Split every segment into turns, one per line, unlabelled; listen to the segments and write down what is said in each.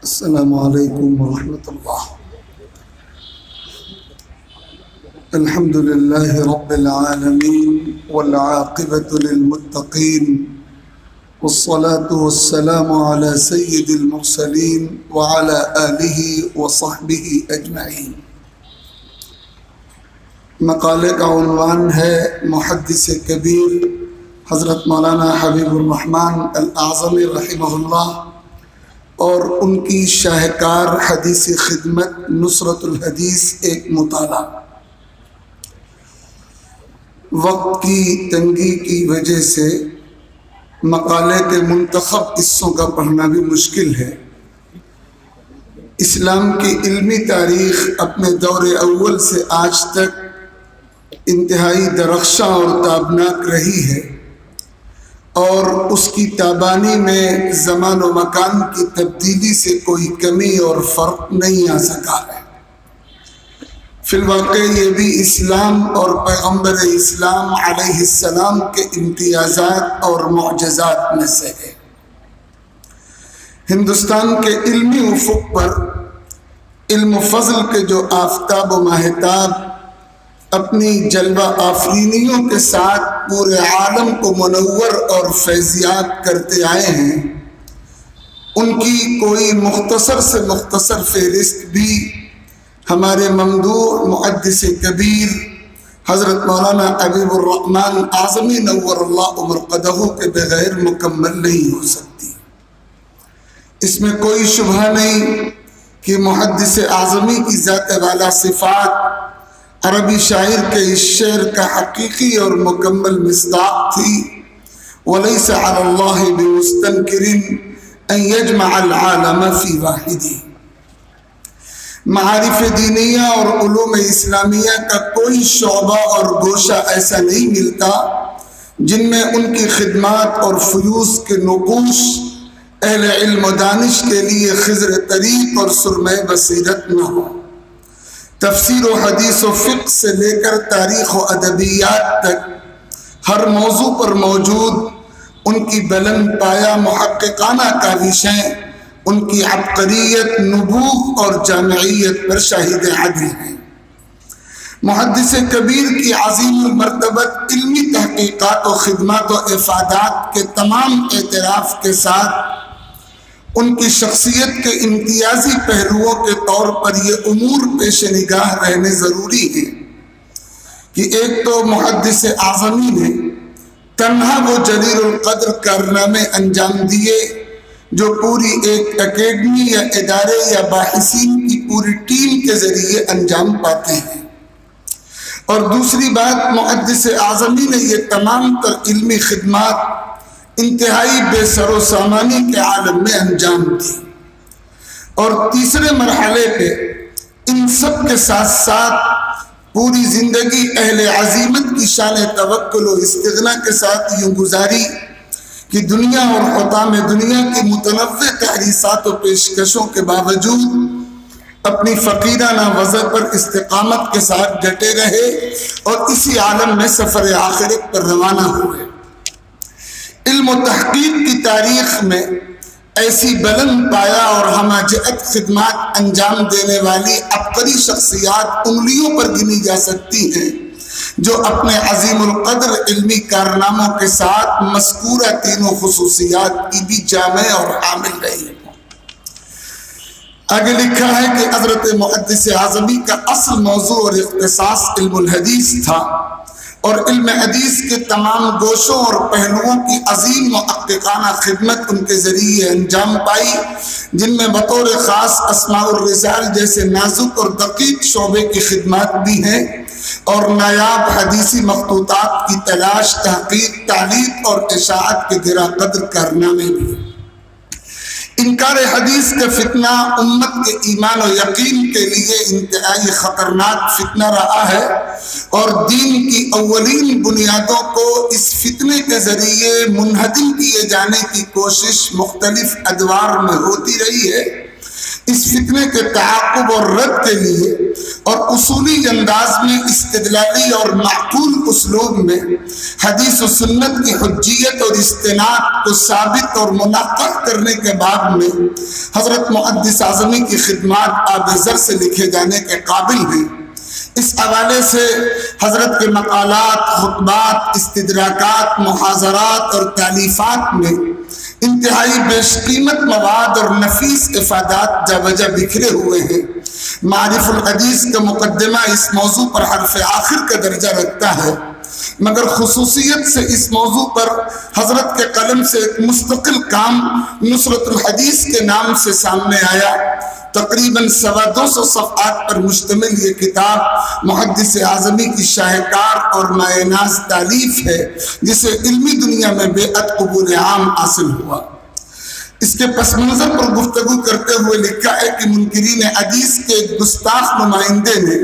السلام علیکم ورحمۃ اللہ۔ الحمد للہ رب العالمین والعاقبۃ للمتقین والصلاة والسلام علی سید المرسلین وعلی آلہ وصحبہ اجمعین۔ مقالے کا عنوان ہے محدث کبیر حضرت مولانا حبیب الرحمن الاعظمی رحمہ اللہ اور ان کی شاہکار حدیث خدمت نصرت الحدیث ایک مطالعہ۔ وقت کی تنگی کی وجہ سے مقالے کے منتخب حصوں کا پڑھنا بھی مشکل ہے۔ اسلام کی علمی تاریخ اپنے دور اول سے آج تک انتہائی درخشاں اور تابناک رہی ہے، اور اس کی تابانی میں زمان و مکان کی تبدیلی سے کوئی کمی اور فرق نہیں آ سکا ہے۔ فی الواقع یہ بھی اسلام اور پیغمبر اسلام علیہ السلام کے امتیازات اور معجزات میں سے ہے۔ ہندوستان کے علمی افق پر علم و فضل کے جو آفتاب و ماہتاب اپنی جلوہ آفرینیوں کے ساتھ پورے عالم کو منور اور فیضیات کرتے آئے ہیں، ان کی کوئی مختصر سے مختصر فہرست بھی ہمارے ممدوح محدث کبیر حضرت مولانا حبیب الرحمن اعظمی نور اللہ مرقدہ کے بغیر مکمل نہیں ہو سکتی۔ اس میں کوئی شبہ نہیں کہ محدث اعظمی کی ذات والا صفات عربی شاعر کے اس شعر کا حقیقی اور مکمل مصداق تھی۔ وَلَيْسَ عَلَى اللَّهِ بِمُسْتَنْكِرٍ أَن يَجْمَعَ الْعَالَمَ فِي وَاحِدٍ۔ معارف دینیہ اور علوم اسلامیہ کا کوئی شعبہ اور گوشہ ایسا نہیں ملتا جن میں ان کی خدمات اور فیوز کے نقوش اہل علم و دانش کے لیے خضر طریق اور سرمہ بصیرت نہ ہو۔ تفسیر و حدیث و فقہ سے لے کر تاریخ و ادبیات تک ہر موضوع پر موجود ان کی بلند پایہ محققانہ کاوشیں ان کی عبقریت، نبوغ اور جامعیت پر شاہد عدل ہیں۔ محدث کبیر کی عظیم المرتبت علمی تحقیقات و خدمات و افادات کے تمام اعتراف کے ساتھ ان کی شخصیت کے امتیازی پہلوؤں کے طور پر یہ امور پیش نگاہ رہنے ضروری ہے کہ ایک تو محدث اعظمی نے تنہا وہ جلیل القدر کارنامے انجام دیے جو پوری ایک اکیڈمی یا ادارے یا باحثین کی پوری ٹیم کے ذریعے انجام پاتے ہیں، اور دوسری بات محدث اعظمی نے یہ تمام تر علمی خدمات انتہائی بے سر و سامانی کے عالم میں انجام دی، اور تیسرے مرحلے پہ ان سب کے ساتھ ساتھ پوری زندگی اہل عزیمت کی شان توکل و استغنا کے ساتھ یوں گزاری کہ دنیا اور حطام دنیا کی متنوع تحریصات و پیشکشوں کے باوجود اپنی فقیرانہ وضع پر استقامت کے ساتھ ڈٹے رہے اور اسی عالم میں سفر آخرت پر روانہ ہوئے۔ علم و تحقیق کی تاریخ میں ایسی بلند پایہ اور ہمہ جہت خدمات انجام دینے والی عبقری شخصیات انگلیوں پر گنی جا سکتی ہیں جو اپنے عظیم القدر علمی کارناموں کے ساتھ مذکورہ تینوں خصوصیات کی بھی جامع اور حامل رہی۔ آگے لکھا ہے کہ حضرت محدث اعظمی کا اصل موضوع اور اختصاص علم الحدیث تھا، اور علم حدیث کے تمام گوشوں اور پہلوؤں کی عظیم محققانہ خدمت ان کے ذریعے انجام پائی، جن میں بطور خاص اسماء الرجال جیسے نازک اور دقیق شعبے کی خدمات بھی ہیں، اور نایاب حدیثی مخطوطات کی تلاش، تحقیق، تعلیق اور اشاعت کے گرا قدر کارنامے بھی۔ انکار حدیث کا فتنہ امت کے ایمان و یقین کے لیے انتہائی خطرناک فتنہ رہا ہے، اور دین کی اولین بنیادوں کو اس فتنے کے ذریعے منہدم کیے جانے کی کوشش مختلف ادوار میں ہوتی رہی ہے۔ اس فتنے کے تعاقب اور رد کے لیے اور اصولی انداز میں استدلالی اور معقول اسلوب میں حدیث و سنت کی حجیت اور استناد کو ثابت اور منعقد کرنے کے باب میں حضرت محدث اعظمی کی خدمات آب زر سے لکھے جانے کے قابل ہیں۔ اس حوالے سے حضرت کے مقالات، خطبات، استدراکات، محاضرات اور تالیفات میں انتہائی بیش قیمت مواد اور نفیس افادات جا بجا بکھرے ہوئے ہیں۔ معارف الحدیث کا مقدمہ اس موضوع پر حرف آخر کا درجہ رکھتا ہے، مگر خصوصیت سے اس موضوع پر حضرت کے قلم سے ایک مستقل کام نصرت الحدیث کے نام سے سامنے آیا۔ تقریباً 225 صفحات پر مشتمل یہ کتاب محدث اعظمی کی شاہکار اور مایہ ناز تالیف ہے، جسے علمی دنیا میں بے حد قبول عام حاصل ہوا۔ اس کے پس منظر پر گفتگو کرتے ہوئے لکھا ہے کہ منکرین حدیث کے ایک گستاخ نمائندے نے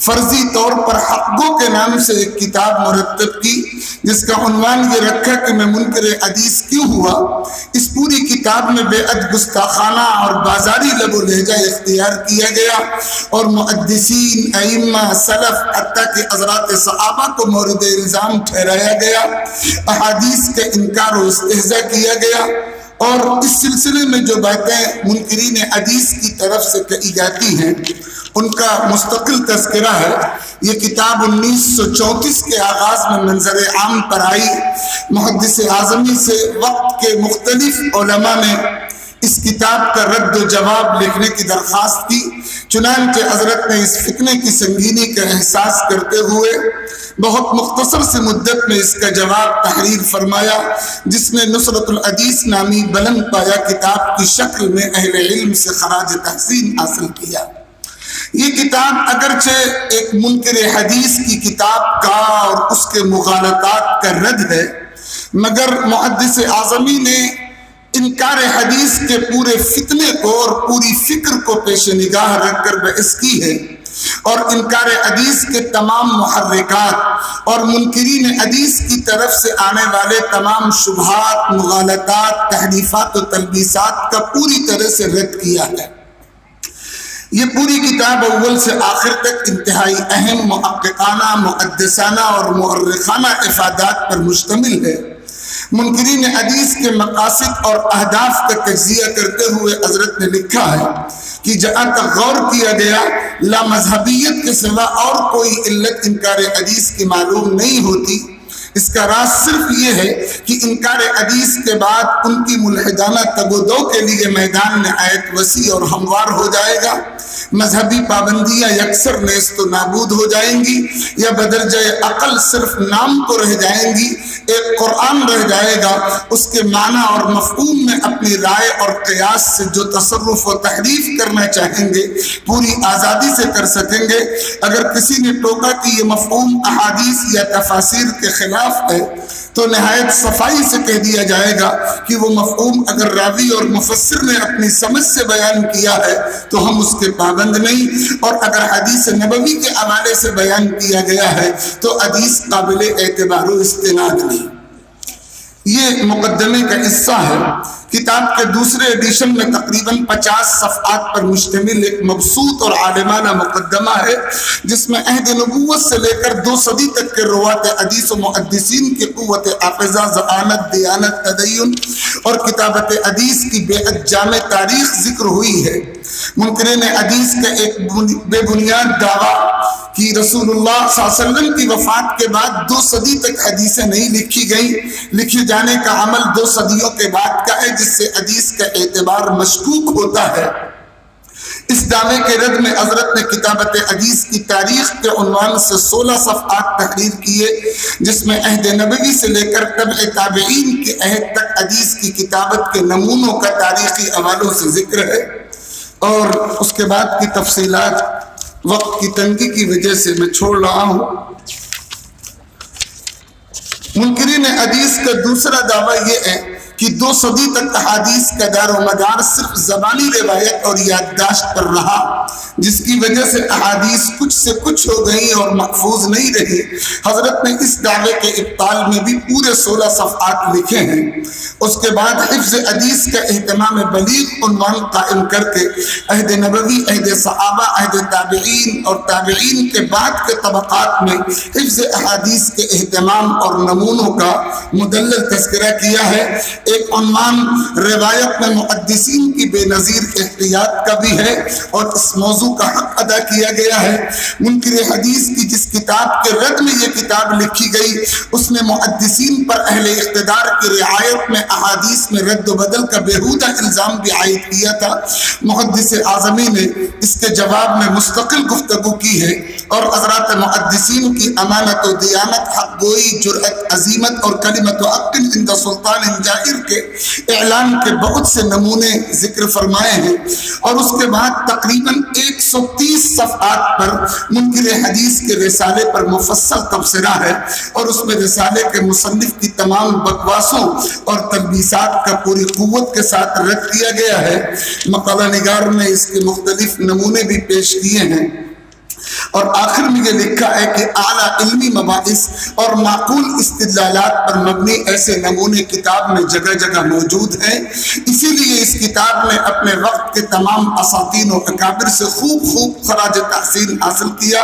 فرضی طور پر حق گو کے نام سے ایک کتاب مرتب کی، جس کا عنوان یہ رکھا کہ میں منکر حدیث کیوں ہوا۔ اس پوری کتاب میں بے حد گستاخانہ اور بازاری لب و لہجہ اختیار کیا گیا اور محدثین، ائمہ، سلف، حتیٰ کہ حضرات صحابہ کو مورد الزام ٹھہرایا گیا، احادیث کا انکار و استہزاء کیا گیا، اور اس سلسلے میں جو باتیں منکرین حدیث کی طرف سے کہی جاتی ہیں ان کا مستقل تذکرہ ہے۔ یہ کتاب 1934 کے آغاز میں منظر عام پر آئی۔ محدث اعظمی سے وقت کے مختلف علماء نے اس کتاب کا رد و جواب لکھنے کی درخواست کی، چنانچہ حضرت نے اس فتنے کی سنگینی کا احساس کرتے ہوئے بہت مختصر سے مدت میں اس کا جواب تحریر فرمایا، جس نے نصرت الحدیث نامی بلند پایا کتاب کی شکل میں اہل علم سے خراج تحسین حاصل کیا۔ یہ کتاب اگرچہ ایک منکر حدیث کی کتاب کا اور اس کے مغالطات کا رد ہے، مگر محدث اعظمی نے انکار حدیث کے پورے فتنے کو اور پوری فکر کو پیش نگاہ رکھ کر بحث کی ہے، اور انکار حدیث کے تمام محرکات اور منکرین حدیث کی طرف سے آنے والے تمام شبہات، مغالطات، تحریفات و تلبیسات کا پوری طرح سے رد کیا ہے۔ یہ پوری کتاب اول سے آخر تک انتہائی اہم محققانہ، محدثانہ اور مؤرخانہ افادات پر مشتمل ہے۔ منکرین حدیث کے مقاصد اور اہداف کا تجزیہ کرتے ہوئے حضرت نے لکھا ہے کہ جہاں تک غور کیا گیا، لا مذہبیت کے سوا اور کوئی علت انکار حدیث کی معلوم نہیں ہوتی۔ اس کا راز صرف یہ ہے کہ انکار حدیث کے بعد ان کی ملحدانہ تگ و دو کے لیے میدان نہایت وسیع اور ہموار ہو جائے گا۔ مذہبی پابندیاں یکسر نیست و نابود ہو جائیں گی، یا بدرجہ عقل صرف نام کو رہ جائیں گی۔ ایک قرآن رہ جائے گا، اس کے معنی اور مفہوم میں اپنی رائے اور قیاس سے جو تصرف و تحریف کرنا چاہیں گے پوری آزادی سے کر سکیں گے۔ اگر کسی نے ٹوکا کہ یہ مفہوم احادیث یا تفاسیر کے خلاف ہے تو نہایت صفائی سے کہہ دیا جائے گا کہ وہ مفہوم اگر راوی اور مفسر نے اپنی سمجھ سے بیان کیا ہے تو ہم اس کے پابند نہیں، اور اگر حدیث نبوی کے حوالے سے بیان کیا گیا ہے تو حدیث قابل اعتبار و استناد نہیں۔ یہ مقدمے کا حصہ ہے۔ کتاب کے دوسرے ایڈیشن میں تقریباً 50 صفحات پر مشتمل ایک مبسوط اور عالمانہ مقدمہ ہے، جس میں عہد نبوت سے لے کر 2 صدی تک کے روات حدیث و محدثین کی قوت حافظہ، ذہانت، دیانت، تدین اور کتابت حدیث کی بے حد جامع تاریخ ذکر ہوئی ہے۔ منکرین حدیث کا ایک بے بنیاد دعویٰ کہ رسول اللہ صلی اللہ علیہ وسلم کی وفات کے بعد 2 صدی تک حدیثیں نہیں لکھی گئیں، لکھے جانے کا عمل 2 صدیوں کے بعد کا ہے، جس سے حدیث کا اعتبار مشکوک ہوتا ہے۔ اس دعوے کے رد میں حضرت نے کتابت حدیث کی تاریخ کے عنوان سے 16 صفحات تحریر کیے، جس میں عہد نبوی سے لے کر تبع تابعین کے عہد تک حدیث کی کتابت کے نمونوں کا تاریخی حوالوں سے ذکر ہے، اور اس کے بعد کی تفصیلات وقت کی تنگی کی وجہ سے میں چھوڑ رہا ہوں۔ منکرین حدیث کا دوسرا دعویٰ یہ ہے کہ 2 صدی تک احادیث کا دار و مدار صرف زبانی روایت اور یادداشت پر رہا، جس کی وجہ سے احادیث کچھ سے کچھ ہو گئی اور محفوظ نہیں رہی۔ حضرت نے اس دعوے کے ابطال میں بھی پورے 16 صفحات لکھے ہیں۔ اس کے بعد حفظ حدیث کا اہتمام بلیغ عنوان قائم کر کے عہد نبوی، عہد صحابہ، عہد تابعین اور تابعین کے بعد کے طبقات میں حفظ احادیث کے اہتمام اور نمونوں کا مدلل تذکرہ کیا ہے۔ ایک عنوان روایت میں محدثین کی بے نظیر احتیاط کا بھی ہے اور اس موضوع کا حق ادا کیا گیا ہے۔ منکر حدیث کی جس کتاب کے رد میں یہ کتاب لکھی گئی، اس نے محدثین پر اہل اقتدار کی رعایت میں احادیث میں رد و بدل کا بیہودہ الزام بھی عائد کیا تھا۔ محدث اعظمی نے اس کے جواب میں مستقل گفتگو کی ہے اور حضرات محدثین کی امانت و دیانت، حق گوئی، جرأت، عزیمت اور کلمت و حق عند سلطان جائر کے اعلان کے بہت سے نمونے ذکر فرمائے ہیں، اور اس کے بعد تقریباً 130 صفحات پر منکر حدیث کے رسالے پر مفصل تبصرہ ہے، اور اس میں رسالے کے مصنف کی تمام بکواسوں اور تلبیسات کا پوری قوت کے ساتھ رد کیا گیا ہے۔ مقالہ نگار نے اس کے مختلف نمونے بھی پیش کیے ہیں، اور آخر میں یہ لکھا ہے کہ اعلیٰ علمی مباحث اور معقول استدلالات پر مبنی ایسے نمونے کتاب میں جگہ جگہ موجود ہیں۔ اسی لیے اس کتاب نے اپنے وقت کے تمام اساطین و اکابر سے خوب خراج تحسین حاصل کیا۔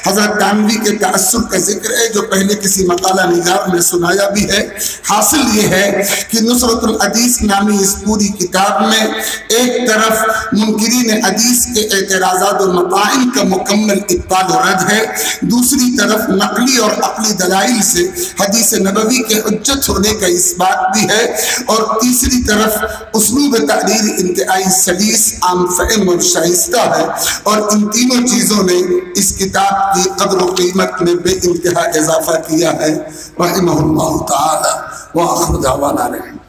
حضرت تھانوی کے تأثر کا ذکر ہے جو پہلے کسی مقالہ نگار نے سنایا بھی ہے۔ حاصل یہ ہے کہ نصرت الحدیث نامی اس پوری کتاب میں ایک طرف منکرین حدیث کے اعتراضات و مطاعن کا مکمل ابطال و رد ہے، دوسری طرف نقلی اور عقلی دلائل سے حدیث نبوی کے حجت ہونے کا اس بات بھی ہے، اور تیسری طرف اسلوب تحریر انتہائی سلیس، عام فہم اور شائستہ ہے، اور ان تینوں چیزوں نے اس کتاب کی قدر و قیمت میں بے انتہا اضافہ کیا ہے۔ رحمہ اللہ تعالی وآخر دعوانا رحمہ۔